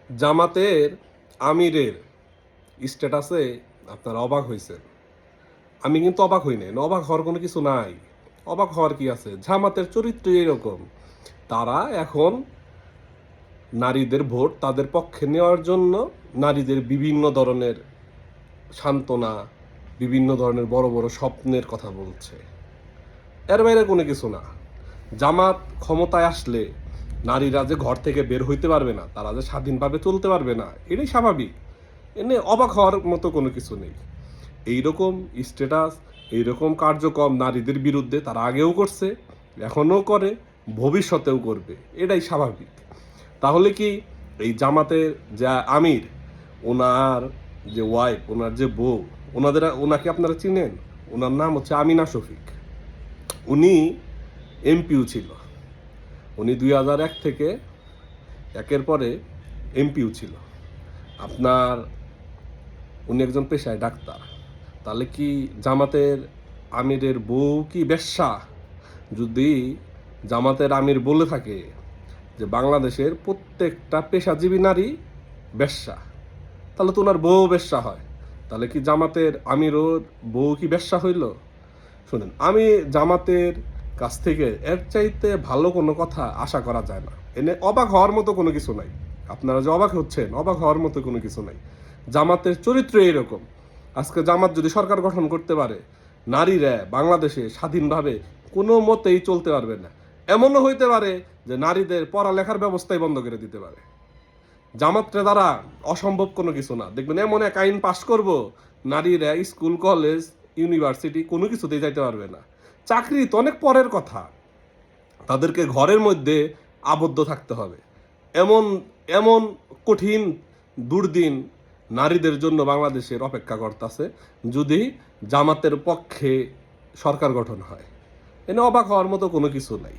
জামাতের আমিরের স্ট্যাটাসে আপনারা অবাক হয়েছেন। আমি কিন্তু অবাক হই নাই, অবাক হওয়ার কোনো কিছু নাই। অবাক হওয়ার কি আছে? জামাতের চরিত্র এরকম। তারা এখন নারীদের ভোট তাদের পক্ষে নেওয়ার জন্য নারীদের বিভিন্ন ধরনের সান্ত্বনা, বিভিন্ন ধরনের বড় বড় স্বপ্নের কথা বলছে। এর বাইরে কোনো কিছু না। জামাত ক্ষমতায় আসলে নারীরা যে ঘর থেকে বের হইতে পারবে না, তারা যে স্বাধীনভাবে চলতে পারবে না, এটাই স্বাভাবিক। এনে অবাক হওয়ার মতো কোনো কিছু নেই। এইরকম স্ট্যাটাস, এইরকম কার্যক্রম নারীদের বিরুদ্ধে তারা আগেও করছে, এখনও করে, ভবিষ্যতেও করবে, এটাই স্বাভাবিক। তাহলে কি এই জামাতের যা আমির, ওনার যে ওয়াইফ, ওনার যে বউ, ওনাকে আপনারা চিনেন? ওনার নাম হচ্ছে আমিনা শফিক। উনি এমপিও ছিল। উনি 2001 থেকে একের পরে এমপিও ছিল। আপনার উনি একজন পেশায় ডাক্তার। তাহলে কি জামাতের আমিরের বউ কি বেশ্যা? যদি জামাতের আমির বলে থাকে যে বাংলাদেশের প্রত্যেকটা পেশাজীবী নারী বেশ্যা, তাহলে তো ওনার বউ বেশ্যা হয়। তাহলে কি জামাতের আমিরও বউ কি বেশ্যা হইল? শুনেন, আমি জামাতের কাছ থেকে এর চাইতে ভালো কোনো কথা আশা করা যায় না। এনে অবাক হওয়ার মতো কোনো কিছু নাই। আপনারা যে অবাক হচ্ছেন, অবাক হওয়ার মতো কোনো কিছু নাই। জামাতের চরিত্র এরকম। আজকে জামাত যদি সরকার গঠন করতে পারে, নারীরা বাংলাদেশে স্বাধীনভাবে কোনো মতেই চলতে পারবে না। এমনও হইতে পারে যে নারীদের পড়ালেখার ব্যবস্থাই বন্ধ করে দিতে পারে। জামাতরে দ্বারা অসম্ভব কোনো কিছু না। দেখবেন এমন এক আইন পাশ করব, নারীরা স্কুল, কলেজ, ইউনিভার্সিটি কোনো কিছুতেই যাইতে পারবে না। চাকরি তো অনেক পরের কথা, তাদেরকে ঘরের মধ্যে আবদ্ধ থাকতে হবে। এমন এমন কঠিন দুর্দিন নারীদের জন্য বাংলাদেশের অপেক্ষা করতেছে যদি জামাতের পক্ষে সরকার গঠন হয়। এনে অবাক হওয়ার মতো কোনো কিছু নাই।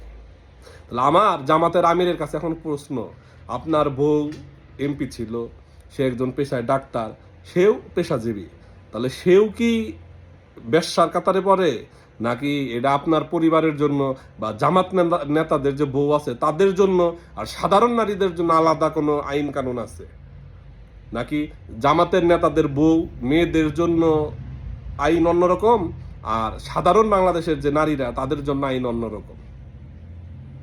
তাহলে আমার জামাতের আমিরের কাছে এখন প্রশ্ন, আপনার বউ এমপি ছিল, সে একজন পেশায় ডাক্তার, সেও পেশাজীবী, তাহলে সেও কি বেশ্যার কাতারে পড়ে? নাকি এটা আপনার পরিবারের জন্য বা জামাত নেতাদের যে বউ আছে তাদের জন্য, আর সাধারণ নারীদের জন্য আলাদা কোনো আইন কানুন আছে? নাকি জামাতের নেতাদের বউ মেয়েদের জন্য আইন অন্যরকম, আর সাধারণ বাংলাদেশের যে নারীরা তাদের জন্য আইন অন্যরকম?